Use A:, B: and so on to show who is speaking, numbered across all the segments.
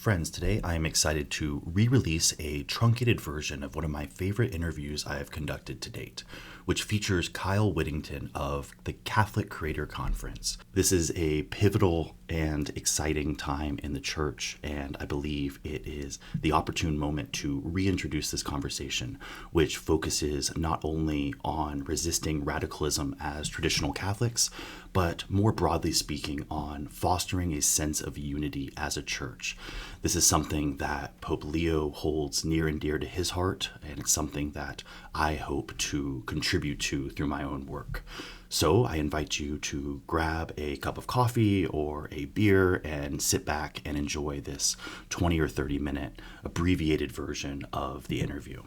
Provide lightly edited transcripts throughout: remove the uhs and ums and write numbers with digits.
A: Friends, today I am excited to re-release a truncated version of one of my favorite interviews I have conducted to date, which features Kyle Whittington of the Catholic Creator Conference. This is a pivotal and exciting time in the church, and I believe it is the opportune moment to reintroduce this conversation, which focuses not only on resisting radicalism as traditional Catholics, but more broadly speaking on fostering a sense of unity as a church. This is something that Pope Leo holds near and dear to his heart, and it's something that I hope to contribute to through my own work. So I invite you to grab a cup of coffee or a beer and sit back and enjoy this 20 or 30 minute abbreviated version of the interview.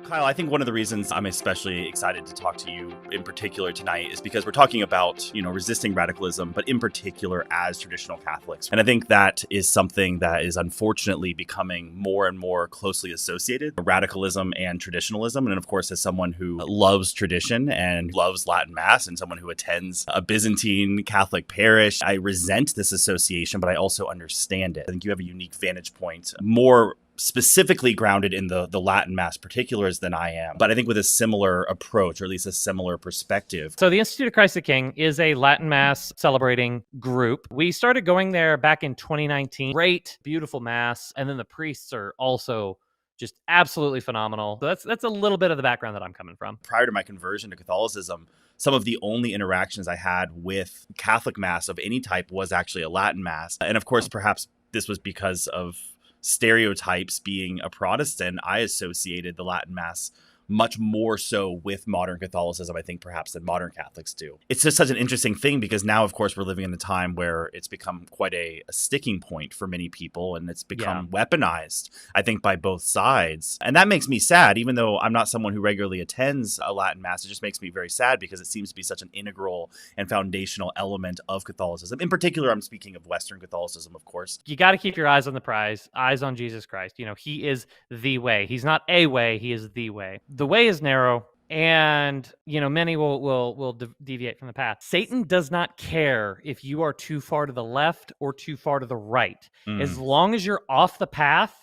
A: Kyle, I think one of the reasons I'm especially excited to talk to you in particular tonight is because we're talking about, resisting radicalism, but in particular as traditional Catholics. And I think that is something that is unfortunately becoming more and more closely associated, radicalism and traditionalism. And of course, as someone who loves tradition and loves Latin Mass and someone who attends a Byzantine Catholic parish, I resent this association, but I also understand it. I think you have a unique vantage point, more specifically grounded in the Latin Mass particulars than I am, but I think with a similar approach, or at least a similar perspective.
B: So the Institute of Christ the King is a Latin Mass celebrating group. We started going there back in 2019. Great, beautiful Mass. And then the priests are also just absolutely phenomenal. So that's a little bit of the background that I'm coming from.
A: Prior to my conversion to Catholicism, some of the only interactions I had with Catholic Mass of any type was actually a Latin Mass. And of course, perhaps this was because of stereotypes. Being a Protestant, I associated the Latin Mass much more so with modern Catholicism, I think, perhaps than modern Catholics do. It's just such an interesting thing because now, of course, we're living in a time where it's become quite a sticking point for many people, and it's become weaponized, I think, by both sides. And that makes me sad, even though I'm not someone who regularly attends a Latin Mass. It just makes me very sad because it seems to be such an integral and foundational element of Catholicism. In particular, I'm speaking of Western Catholicism, of course.
B: You got to keep your eyes on the prize, eyes on Jesus Christ. He is the way. He's not a way, he is the way. The way is narrow, and many will deviate from the path. Satan does not care if you are too far to the left or too far to the right. As long as you're off the path,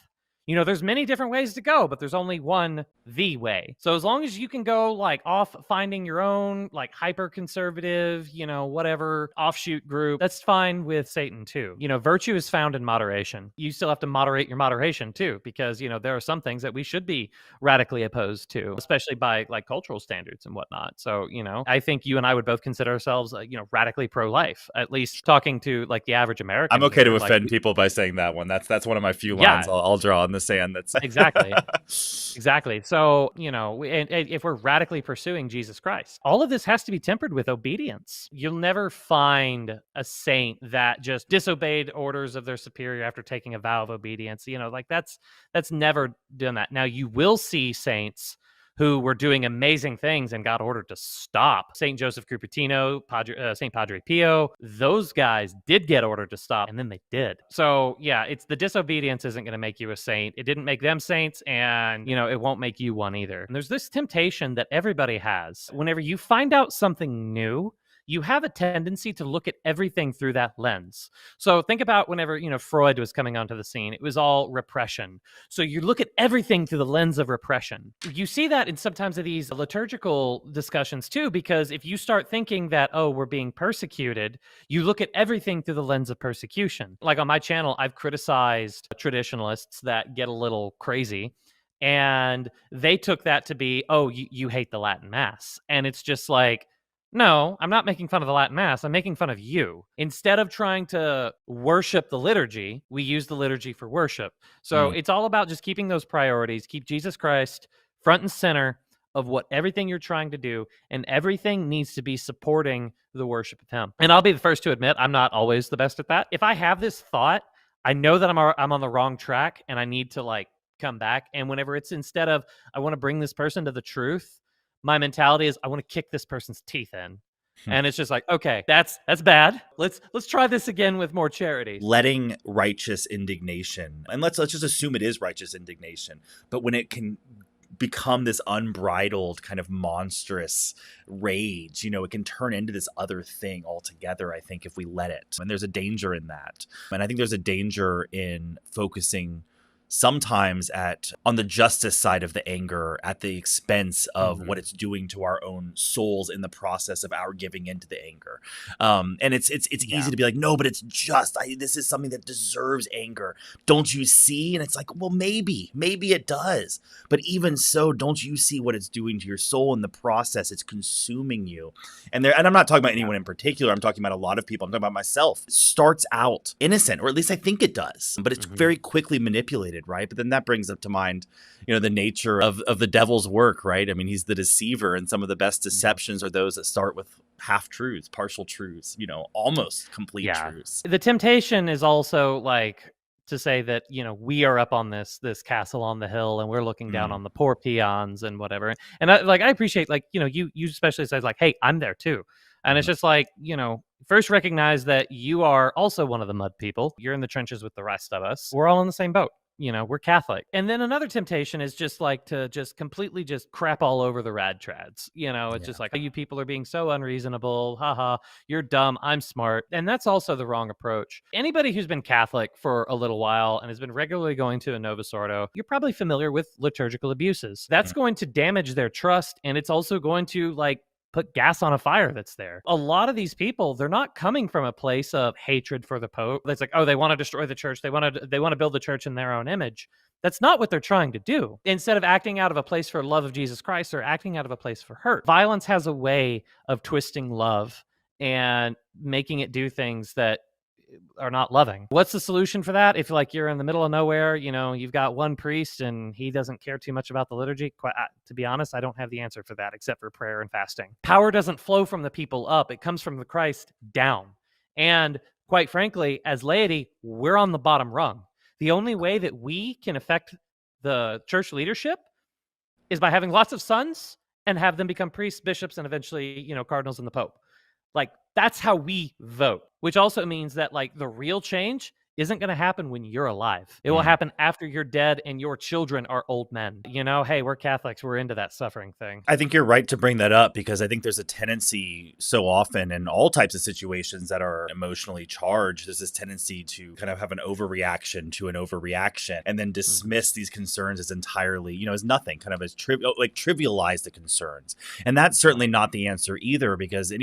B: there's many different ways to go, but there's only one, the way. So as long as you can go off finding your own hyper conservative, whatever offshoot group, that's fine with Satan too. Virtue is found in moderation. You still have to moderate your moderation too, because there are some things that we should be radically opposed to, especially by cultural standards and whatnot. So I think you and I would both consider ourselves radically pro-life, at least talking to the average American.
A: I'm okay to offend people by saying that one. That's one of my few lines I'll draw on the sand. That's
B: exactly. So, and if we're radically pursuing Jesus Christ, all of this has to be tempered with obedience. You'll never find a saint that just disobeyed orders of their superior after taking a vow of obedience. That's never done that. Now, you will see saints who were doing amazing things and got ordered to stop. St. Joseph Cupertino, St. Padre Pio, those guys did get ordered to stop, and then they did. So, it's the disobedience isn't going to make you a saint. It didn't make them saints, and, it won't make you one either. And there's this temptation that everybody has. Whenever you find out something new, you have a tendency to look at everything through that lens. So think about whenever, Freud was coming onto the scene, it was all repression. So you look at everything through the lens of repression. You see that in sometimes of these liturgical discussions too, because if you start thinking that, we're being persecuted, you look at everything through the lens of persecution. Like on my channel, I've criticized traditionalists that get a little crazy. And they took that to be, you hate the Latin Mass. And it's just no, I'm not making fun of the Latin Mass. I'm making fun of you. Instead of trying to worship the liturgy, we use the liturgy for worship. So it's all about just keeping those priorities, keep Jesus Christ front and center of what everything you're trying to do, and everything needs to be supporting the worship of him. And I'll be the first to admit, I'm not always the best at that. If I have this thought, I know that I'm on the wrong track and I need to come back. And whenever it's instead of, I want to bring this person to the truth, my mentality is I want to kick this person's teeth in. And it's just okay, that's bad. Let's try this again with more charity.
A: Letting righteous indignation, and let's just assume it is righteous indignation, but when it can become this unbridled kind of monstrous rage. It can turn into this other thing altogether, I think, if we let it. And there's a danger in that. And I think there's a danger in focusing sometimes on the justice side of the anger at the expense of what it's doing to our own souls in the process of our giving into the anger. And it's easy to be like, no, but it's just, this is something that deserves anger. Don't you see? And it's like, well, maybe it does. But even so, don't you see what it's doing to your soul in the process? It's consuming you. And I'm not talking about anyone in particular. I'm talking about a lot of people. I'm talking about myself. It starts out innocent, or at least I think it does, but it's very quickly manipulated. Right. But then that brings up to mind, the nature of the devil's work. Right. I mean, he's the deceiver, and some of the best deceptions are those that start with half truths, partial truths, almost complete truths.
B: The temptation is also like to say that, we are up on this castle on the hill and we're looking down on the poor peons and whatever. And I appreciate, like, you especially says, like, hey, I'm there too. And it's just like, first recognize that you are also one of the mud people. You're in the trenches with the rest of us. We're all in the same boat. We're Catholic. And then another temptation is just like to just completely just crap all over the rad trads. It's just like, you people are being so unreasonable. Haha, you're dumb. I'm smart. And that's also the wrong approach. Anybody who's been Catholic for a little while and has been regularly going to a Novus Ordo, you're probably familiar with liturgical abuses. That's going to damage their trust. And it's also going to, like, put gas on a fire that's there. A lot of these people, they're not coming from a place of hatred for the Pope. That's like, oh, they want to destroy the church. They want to build the church in their own image. That's not what they're trying to do. Instead of acting out of a place for love of Jesus Christ, they're acting out of a place for hurt. Violence has a way of twisting love and making it do things that are not loving. What's the solution for that? If, like, you're in the middle of nowhere, you've got one priest and he doesn't care too much about the liturgy. To be honest, I don't have the answer for that except for prayer and fasting. Power doesn't flow from the people up. It comes from the Christ down. And quite frankly, as laity, we're on the bottom rung. The only way that we can affect the church leadership is by having lots of sons and have them become priests, bishops, and eventually, cardinals and the Pope. Like, that's how we vote, which also means that, like, the real change isn't going to happen when you're alive. It will happen after you're dead and your children are old men. Hey, we're Catholics. We're into that suffering thing.
A: I think you're right to bring that up, because I think there's a tendency so often in all types of situations that are emotionally charged. There's this tendency to kind of have an overreaction to an overreaction and then dismiss these concerns as entirely, as nothing, kind of as trivialize the concerns. And that's certainly not the answer either, because if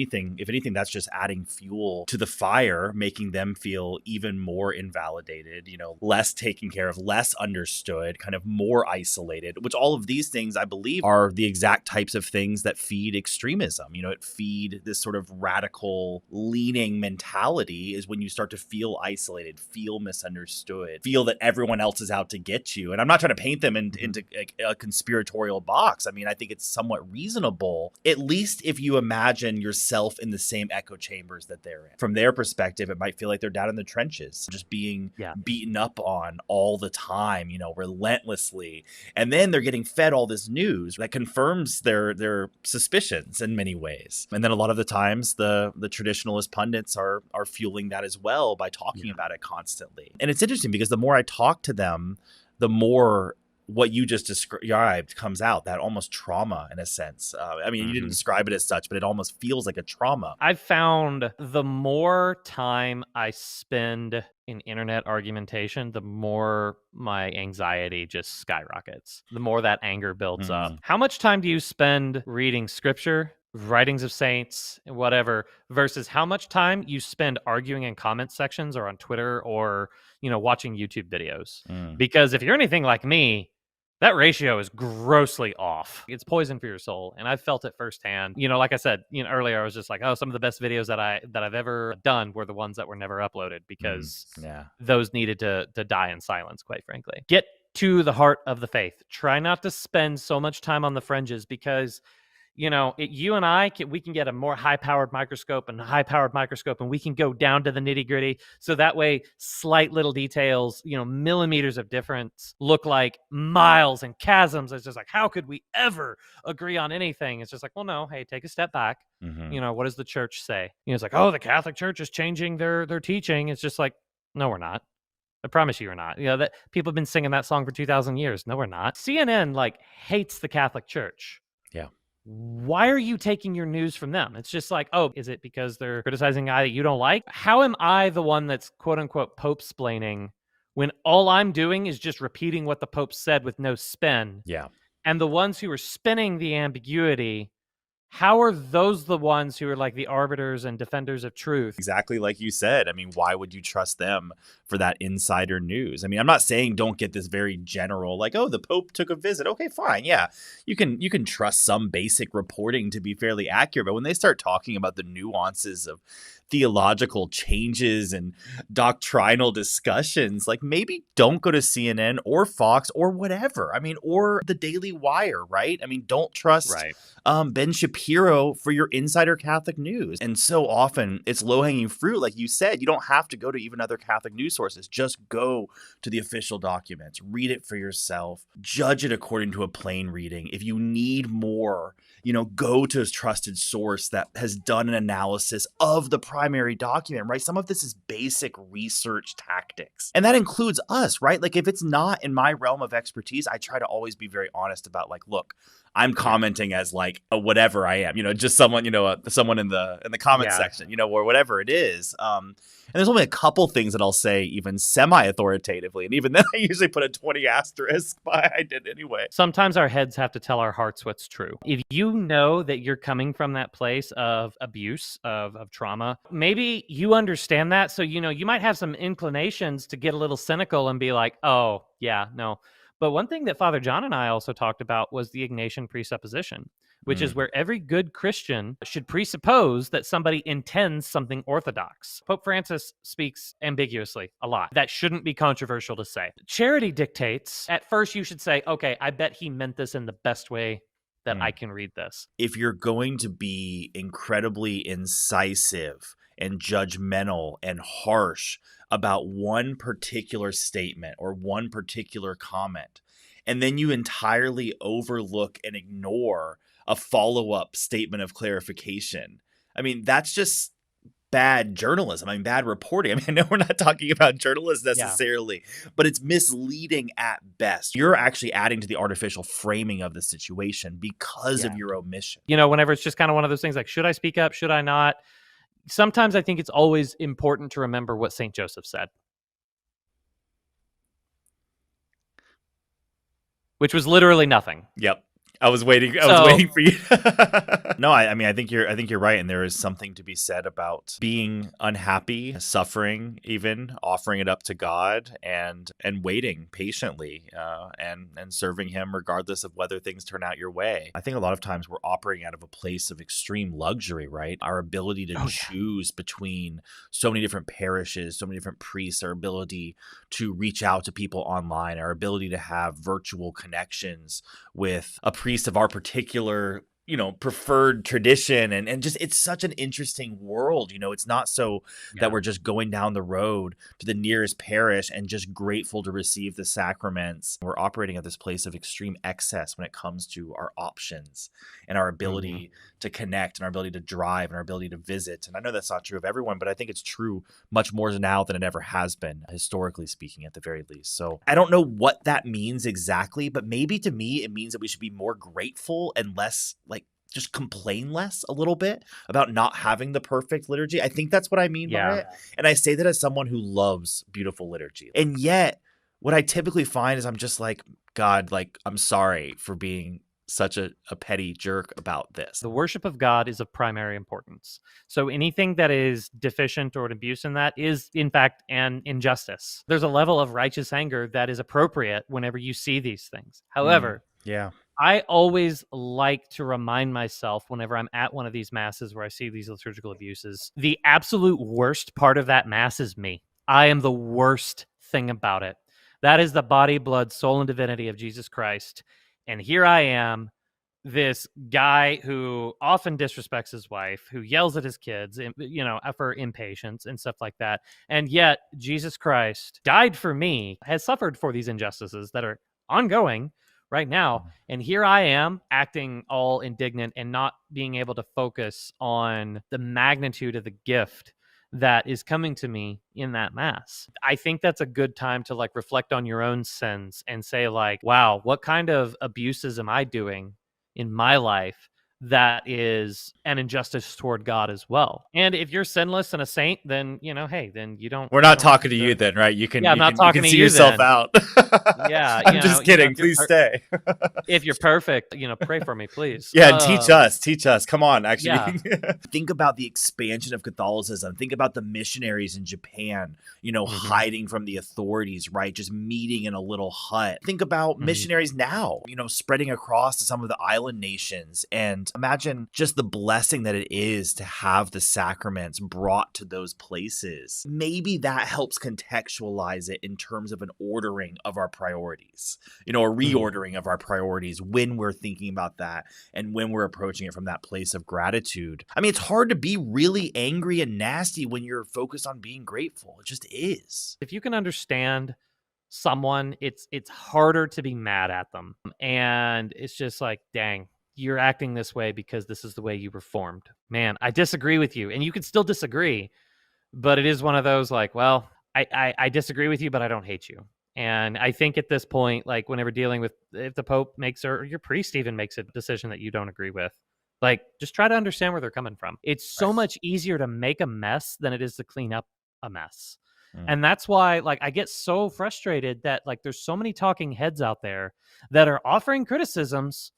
A: anything, that's just adding fuel to the fire, making them feel even more invalidated, less taken care of, less understood, kind of more isolated, which all of these things, I believe, are the exact types of things that feed extremism. It feed this sort of radical leaning mentality, is when you start to feel isolated, feel misunderstood, feel that everyone else is out to get you. And I'm not trying to paint them into a conspiratorial box. I mean, I think it's somewhat reasonable, at least if you imagine yourself in the same echo chambers that they're in. From their perspective, it might feel like they're down in the trenches, just being beaten up on all the time, relentlessly. And then they're getting fed all this news that confirms their suspicions in many ways. And then a lot of the times the traditionalist pundits are fueling that as well by talking about it constantly. And it's interesting, because the more I talk to them, the more what you just described comes out, that almost trauma in a sense. I mean, you didn't describe it as such, but it almost feels like a trauma.
B: I've found the more time I spend in internet argumentation, the more my anxiety just skyrockets, the more that anger builds up. How much time do you spend reading scripture, writings of saints, whatever, versus how much time you spend arguing in comment sections or on Twitter or, watching YouTube videos? Because if you're anything like me, that ratio is grossly off. It's poison for your soul. And I've felt it firsthand. Like I said, earlier, I was just like, oh, some of the best videos that I've ever done were the ones that were never uploaded, because those needed to die in silence, quite frankly. Get to the heart of the faith. Try not to spend so much time on the fringes, because you and I, we can get a more high-powered microscope, and we can go down to the nitty-gritty. So that way, slight little details, millimeters of difference look like miles and chasms. It's just like, how could we ever agree on anything? It's just like, well, no, hey, take a step back. What does the church say? It's like, oh, the Catholic Church is changing their teaching. It's just like, no, we're not. I promise you we're not. That people have been singing that song for 2,000 years. No, we're not. CNN hates the Catholic Church.
A: Yeah.
B: Why are you taking your news from them? It's just like, oh, is it because they're criticizing a guy that you don't like? How am I the one that's quote unquote Pope-splaining when all I'm doing is just repeating what the Pope said with no spin?
A: Yeah.
B: And the ones who are spinning the ambiguity, how are those the ones who are the arbiters and defenders of truth?
A: Exactly like you said. I mean, why would you trust them for that insider news? I mean, I'm not saying don't get this very general, oh, the Pope took a visit. Okay, fine. Yeah, you can trust some basic reporting to be fairly accurate. But when they start talking about the nuances of theological changes and doctrinal discussions, maybe don't go to CNN or Fox or whatever. I mean, or the Daily Wire, right? I mean, don't trust Ben Shapiro for your insider Catholic news. And so often it's low-hanging fruit. Like you said, you don't have to go to even other Catholic news sources. Just go to the official documents, read it for yourself, judge it according to a plain reading. If you need more, go to a trusted source that has done an analysis of the primary document, right? Some of this is basic research tactics. And that includes us, right? If it's not in my realm of expertise, I try to always be very honest about look, I'm commenting as a whatever I am, just someone, someone in the comment section, or whatever it is. And there's only a couple things that I'll say even semi-authoritatively. And even then I usually put a 20 asterisk by I did anyway.
B: Sometimes our heads have to tell our hearts what's true. If you know that you're coming from that place of abuse, of trauma, maybe you understand that. So, you might have some inclinations to get a little cynical and be like, oh, yeah, no. But one thing that Father John and I also talked about was the Ignatian presupposition, which is where every good Christian should presuppose that somebody intends something orthodox. Pope Francis speaks ambiguously a lot. That shouldn't be controversial to say. Charity dictates, at first you should say, okay, I bet he meant this in the best way that I can read this.
A: If you're going to be incredibly incisive and judgmental and harsh about one particular statement or one particular comment, and then you entirely overlook and ignore a follow-up statement of clarification, I mean, that's just bad journalism. I mean, bad reporting. I mean, I know we're not talking about journalists necessarily, but it's misleading at best. You're actually adding to the artificial framing of the situation because of your omission.
B: Whenever it's just kind of one of those things should I speak up? Should I not? Sometimes I think it's always important to remember what St. Joseph said, which was literally nothing.
A: Yep. I was waiting for you. No, I mean, I think you're right. And there is something to be said about being unhappy, suffering, even offering it up to God and waiting patiently and serving him regardless of whether things turn out your way. I think a lot of times we're operating out of a place of extreme luxury, right? Our ability to choose between so many different parishes, so many different priests, our ability to reach out to people online, our ability to have virtual connections with a priest of our particular preferred tradition and just it's such an interesting world. It's not so that we're just going down the road to the nearest parish and just grateful to receive the sacraments. We're operating at this place of extreme excess when it comes to our options and our ability to connect and our ability to drive and our ability to visit. And I know that's not true of everyone, but I think it's true much more now than it ever has been, historically speaking, at the very least. So I don't know what that means exactly, but maybe to me it means that we should be more grateful and less just complain less a little bit about not having the perfect liturgy. I think that's what I mean by it. And I say that as someone who loves beautiful liturgy. And yet what I typically find is I'm just God, I'm sorry for being such a petty jerk about this.
B: The worship of God is of primary importance. So anything that is deficient or an abuse in that is, in fact, an injustice. There's a level of righteous anger that is appropriate whenever you see these things. However, I always like to remind myself whenever I'm at one of these masses where I see these liturgical abuses, the absolute worst part of that mass is me. I am the worst thing about it. That is the body, blood, soul, and divinity of Jesus Christ. And here I am, this guy who often disrespects his wife, who yells at his kids, for impatience and stuff like that. And yet Jesus Christ died for me, has suffered for these injustices that are ongoing right now. And here I am acting all indignant and not being able to focus on the magnitude of the gift that is coming to me in that mass. I think that's a good time to like reflect on your own sins and say like, wow, what kind of abuses am I doing in my life that is an injustice toward God as well? And if you're sinless and a saint, then, hey, then you don't
C: We're not
B: have
C: talking to
B: to.
C: you then, right? You can
B: Yeah, I'm not
C: you
B: talking
C: can
B: to
C: see
B: you
C: yourself
B: then.
C: out.
B: Yeah,
C: I'm just kidding. Please stay.
B: if you're perfect, pray for me, please.
C: Yeah, and teach us. Come on, actually.
B: Yeah.
C: Think about the expansion of Catholicism. Think about the missionaries in Japan, hiding from the authorities, right? Just meeting in a little hut. Think about missionaries now, spreading across to some of the island nations. And imagine just the blessing that it is to have the sacraments brought to those places. Maybe that helps contextualize it in terms of an ordering of our priorities, a reordering of our priorities when we're thinking about that and when we're approaching it from that place of gratitude. I mean, it's hard to be really angry and nasty when you're focused on being grateful. It just is.
B: If you can understand someone, it's harder to be mad at them. And it's just like, dang, you're acting this way because this is the way you were formed. Man, I disagree with you. And you can still disagree, but it is one of those like, well, I disagree with you, but I don't hate you. And I think at this point, like whenever dealing with, if the Pope makes, or your priest even makes a decision that you don't agree with, like just try to understand where they're coming from. It's so much easier to make a mess than it is to clean up a mess. And that's why like I get so frustrated that like there's so many talking heads out there that are offering criticisms,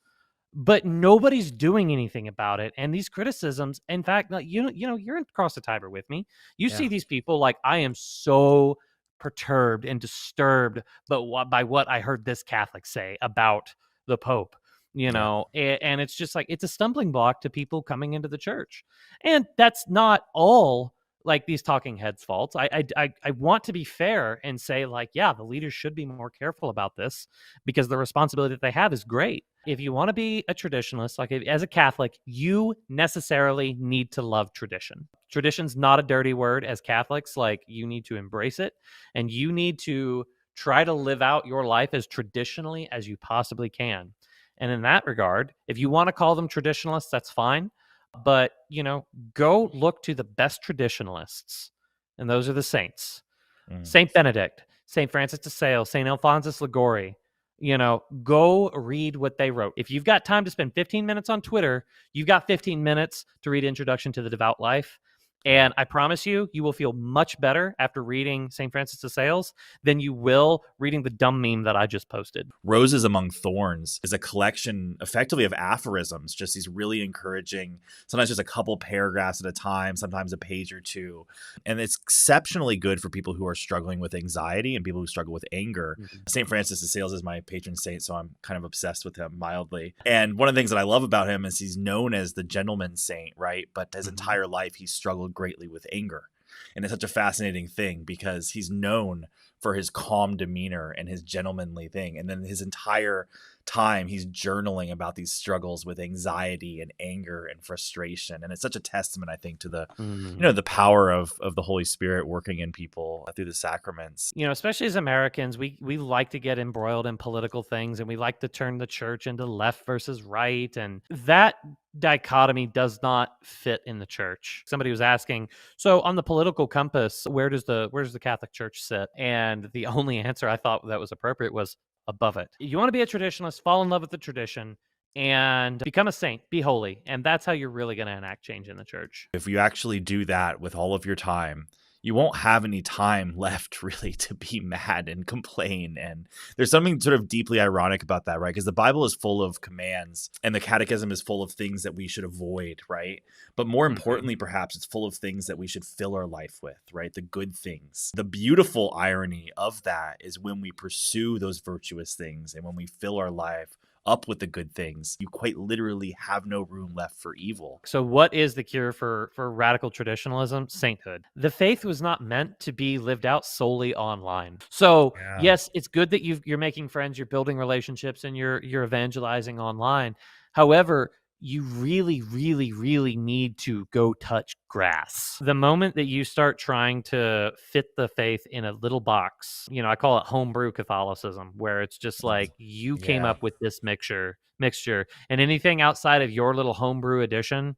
B: but nobody's doing anything about it. And these criticisms, in fact, like, you're across the Tiber with me. You see these people like, I am so perturbed and disturbed, by what I heard this Catholic say about the Pope, and it's just like, it's a stumbling block to people coming into the church. And that's not all like these talking heads' faults. I want to be fair and say like, yeah, the leaders should be more careful about this because the responsibility that they have is great. If you want to be a traditionalist, like as a Catholic, you necessarily need to love tradition. Tradition's not a dirty word. As Catholics, like you need to embrace it and you need to try to live out your life as traditionally as you possibly can. And in that regard, if you want to call them traditionalists, that's fine. But, go look to the best traditionalists, and those are the saints. Saint Benedict, Saint Francis de Sales, Saint Alphonsus Liguori. Go read what they wrote. If you've got time to spend 15 minutes on Twitter, you've got 15 minutes to read Introduction to the Devout Life. And I promise you, you will feel much better after reading St. Francis de Sales than you will reading the dumb meme that I just posted.
C: Roses Among Thorns is a collection effectively of aphorisms, just these really encouraging, sometimes just a couple paragraphs at a time, sometimes a page or two. And it's exceptionally good for people who are struggling with anxiety and people who struggle with anger. St. Francis de Sales is my patron saint, so I'm kind of obsessed with him mildly. And one of the things that I love about him is he's known as the gentleman saint, right? But his entire life, he struggled greatly with anger. And it's such a fascinating thing because he's known for his calm demeanor and his gentlemanly thing. And then his entire time he's journaling about these struggles with anxiety and anger and frustration. And it's such a testament, I think, to the the power of the Holy Spirit working in people through the sacraments.
B: Especially as Americans, we like to get embroiled in political things and we like to turn the church into left versus right. And that dichotomy does not fit in the church. Somebody was asking, so on the political compass, where does the Catholic Church sit? And the only answer I thought that was appropriate was above it. You want to be a traditionalist, fall in love with the tradition, and become a saint, be holy. And that's how you're really going to enact change in the church.
C: If you actually do that with all of your time, you won't have any time left really to be mad and complain. And there's something sort of deeply ironic about that, right? Because the Bible is full of commands and the Catechism is full of things that we should avoid, right? But more importantly, perhaps it's full of things that we should fill our life with, right? The good things. The beautiful irony of that is when we pursue those virtuous things and when we fill our life up with the good things, you quite literally have no room left for evil.
B: So what is the cure for radical traditionalism? Sainthood. The faith was not meant to be lived out solely online. So yes, it's good that you're making friends, you're building relationships, and you're evangelizing online. However, you really, really, really need to go touch grass. The moment that you start trying to fit the faith in a little box, I call it homebrew Catholicism, where it's just like you came up with this mixture, and anything outside of your little homebrew edition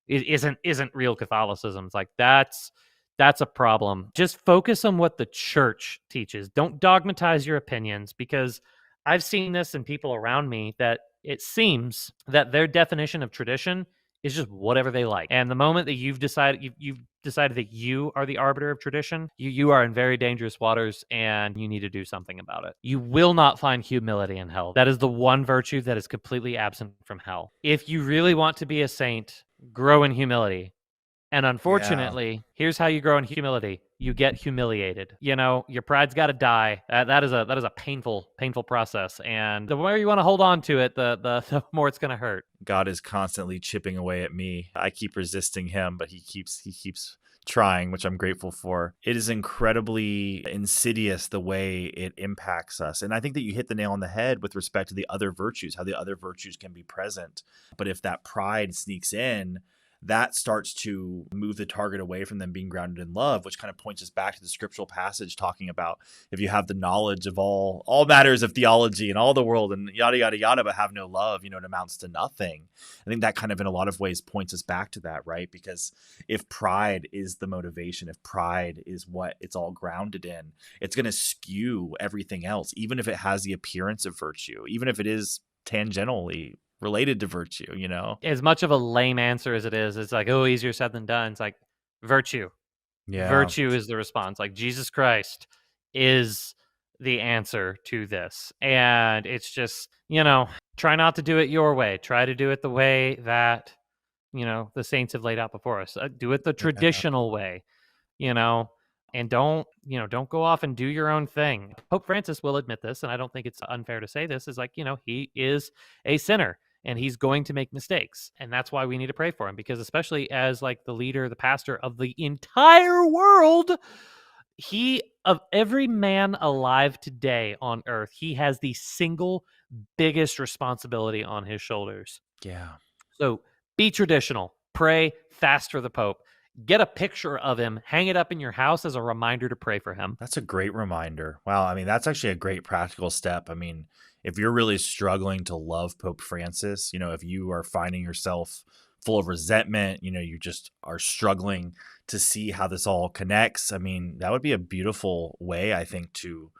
B: isn't real Catholicism. It's like that's That's a problem. Just focus on what the church teaches. Don't dogmatize your opinions, because I've seen this in people around me that it seems that their definition of tradition is just whatever they like. And the moment that you've decided that you are the arbiter of tradition, you are in very dangerous waters, and you need to do something about it. You will not find humility in hell. That is the one virtue that is completely absent from hell. If you really want to be a saint, grow in humility. And unfortunately, here's how you grow in humility. You get humiliated. Your pride's got to die. That is a painful process. And the more you want to hold on to it, the more it's going to hurt.
C: God is constantly chipping away at me. I keep resisting him, but he keeps trying, which I'm grateful for. It is incredibly insidious the way it impacts us. And I think that you hit the nail on the head with respect to the other virtues, how the other virtues can be present. But if that pride sneaks in, that starts to move the target away from them being grounded in love, which kind of points us back to the scriptural passage talking about if you have the knowledge of all matters of theology and all the world and yada, yada, yada, but have no love, it amounts to nothing. I think that kind of in a lot of ways points us back to that, right? Because if pride is the motivation, if pride is what it's all grounded in, it's going to skew everything else, even if it has the appearance of virtue, even if it is tangentially related to virtue,
B: As much of a lame answer as it is, it's like, oh, easier said than done. It's like virtue.
C: Yeah.
B: Virtue is the response. Like Jesus Christ is the answer to this. And it's just, try not to do it your way. Try to do it the way that, the saints have laid out before us. Do it the traditional way, and don't go off and do your own thing. Pope Francis will admit this, and I don't think it's unfair to say this, is like, he is a sinner. And he's going to make mistakes. And that's why we need to pray for him, because especially as like the leader, the pastor of the entire world, of every man alive today on earth, he has the single biggest responsibility on his shoulders.
C: Yeah.
B: So be traditional, pray, fast for the Pope. Get a picture of him, hang it up in your house as a reminder to pray for him.
C: That's a great reminder. Wow. I mean, that's actually a great practical step. I mean, if you're really struggling to love Pope Francis, if you are finding yourself full of resentment, you just are struggling to see how this all connects. I mean, that would be a beautiful way, I think, to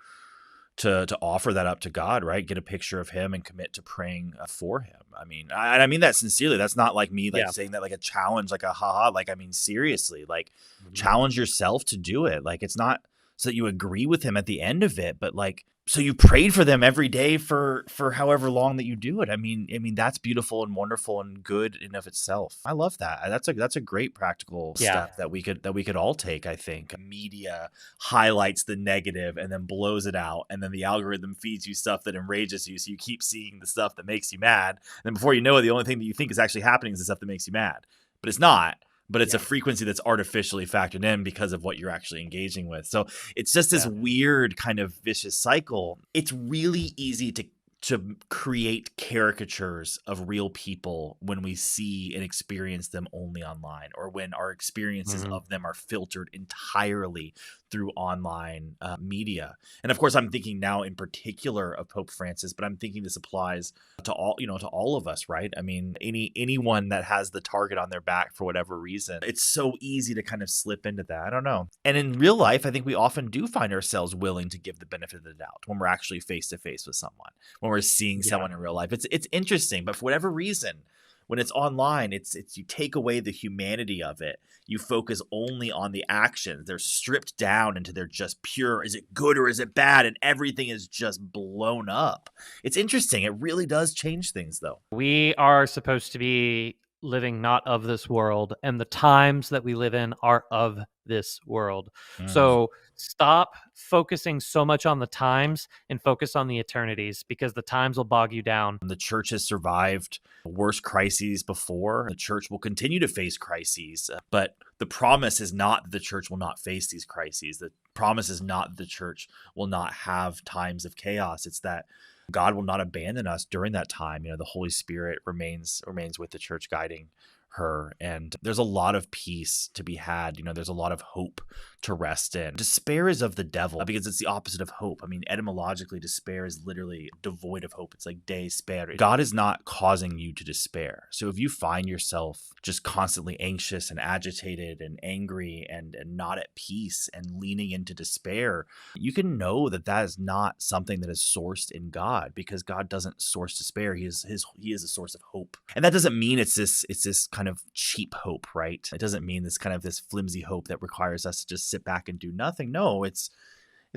C: offer that up to God, right? Get a picture of him and commit to praying for him. I mean, I mean that sincerely. That's not like me saying that like a challenge, like a haha. Like, I mean, seriously, like challenge yourself to do it. Like, it's not so that you agree with him at the end of it, but like, so you prayed for them every day for however long that you do it. I mean, that's beautiful and wonderful and good in of itself. I love that. That's a great practical step that we could all take. I think media highlights the negative and then blows it out, and then the algorithm feeds you stuff that enrages you, so you keep seeing the stuff that makes you mad. And then before you know it, the only thing that you think is actually happening is the stuff that makes you mad, but it's not. But it's a frequency that's artificially factored in because of what you're actually engaging with. So it's just this weird kind of vicious cycle. It's really easy to create caricatures of real people when we see and experience them only online, or when our experiences of them are filtered entirely through online media. And of course, I'm thinking now in particular of Pope Francis, but I'm thinking this applies to all, to all of us, right? I mean, anyone that has the target on their back for whatever reason, it's so easy to kind of slip into that. I don't know. And in real life, I think we often do find ourselves willing to give the benefit of the doubt when we're actually face to face with someone, when we're seeing someone in real life. It's interesting, but for whatever reason, when it's online, it's you take away the humanity of it. You focus only on the actions. They're stripped down into they're just pure. Is it good or is it bad? And everything is just blown up. It's interesting. It really does change things, though.
B: We are supposed to be living not of this world, and the times that we live in are of this world. So stop focusing so much on the times and focus on the eternities, because the times will bog you down.
C: The church has survived worse crises before. The church will continue to face crises, but the promise is not that the church will not face these crises. The promise is not that the church will not have times of chaos. It's that God will not abandon us during that time. The Holy Spirit remains with the church, guiding her. And there's a lot of peace to be had. There's a lot of hope to rest in. Despair is of the devil because it's the opposite of hope. I mean, etymologically, despair is literally devoid of hope. It's like despair. God is not causing you to despair. So if you find yourself just constantly anxious and agitated and angry and not at peace and leaning into despair, you can know that that is not something that is sourced in God, because God doesn't source despair. He is a source of hope. And that doesn't mean it's this kind of cheap hope, right? It doesn't mean this flimsy hope that requires us to just sit back and do nothing. No, it's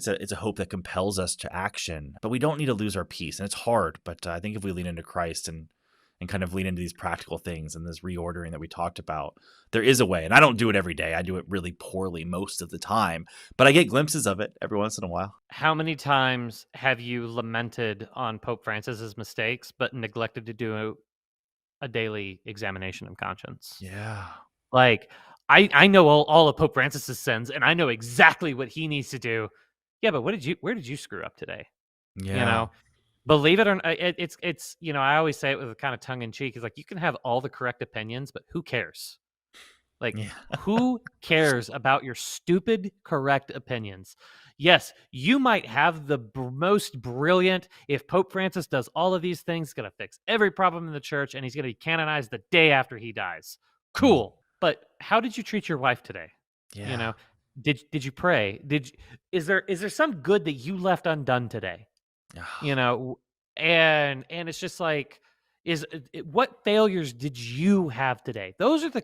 C: a hope that compels us to action. But we don't need to lose our peace. And it's hard, but I think if we lean into Christ and kind of lean into these practical things and this reordering that we talked about, there is a way. And I don't do it every day. I do it really poorly most of the time, but I get glimpses of it every once in a while.
B: How many times have you lamented on Pope Francis's mistakes, but neglected to do a daily examination of conscience?
C: Yeah.
B: Like, I know all of Pope Francis's sins, and I know exactly what he needs to do. Yeah, but where did you screw up today?
C: Yeah.
B: Believe it or not, it's I always say it with a kind of tongue in cheek. It's like, you can have all the correct opinions, but who cares? Like,
C: Yeah.
B: who cares about your stupid correct opinions? Yes, you might have the most brilliant, if Pope Francis does all of these things, he's going to fix every problem in the church, and he's going to be canonized the day after he dies. Cool. But how did you treat your wife today?
C: Yeah.
B: Did you pray? Is there some good that you left undone today? And it's just like, what failures did you have today? Those are the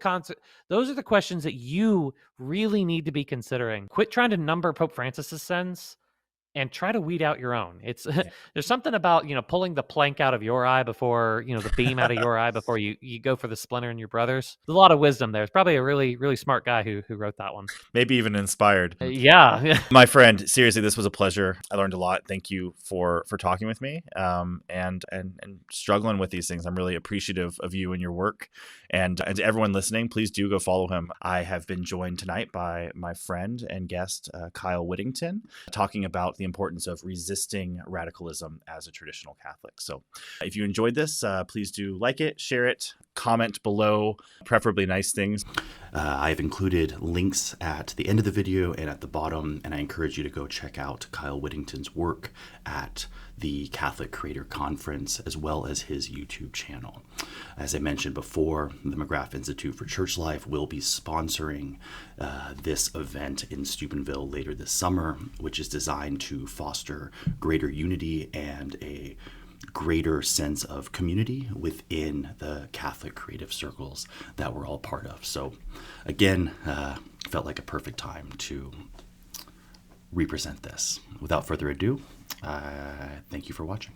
B: questions that you really need to be considering. Quit trying to number Pope Francis's sins and try to weed out your own. It's there's something about, pulling the plank out of your eye before, the beam out of your eye before you go for the splinter in your brother's. There's a lot of wisdom there. It's probably a really, really smart guy who wrote that one.
C: Maybe even inspired.
B: Yeah.
C: My friend, seriously, this was a pleasure. I learned a lot. Thank you for talking with me and struggling with these things. I'm really appreciative of you and your work. And to everyone listening, please do go follow him. I have been joined tonight by my friend and guest, Kyle Whittington, talking about the importance of resisting radicalism as a traditional Catholic. So if you enjoyed this, please do like it, share it, comment below, preferably nice things.
A: I've included links at the end of the video and at the bottom, and I encourage you to go check out Kyle Whittington's work at the Catholic Creator Conference, as well as his YouTube channel. As I mentioned before, the McGrath Institute for Church Life will be sponsoring this event in Steubenville later this summer, which is designed to foster greater unity and a greater sense of community within the Catholic creative circles that we're all part of. So again, felt like a perfect time to represent this. Without further ado, thank you for watching.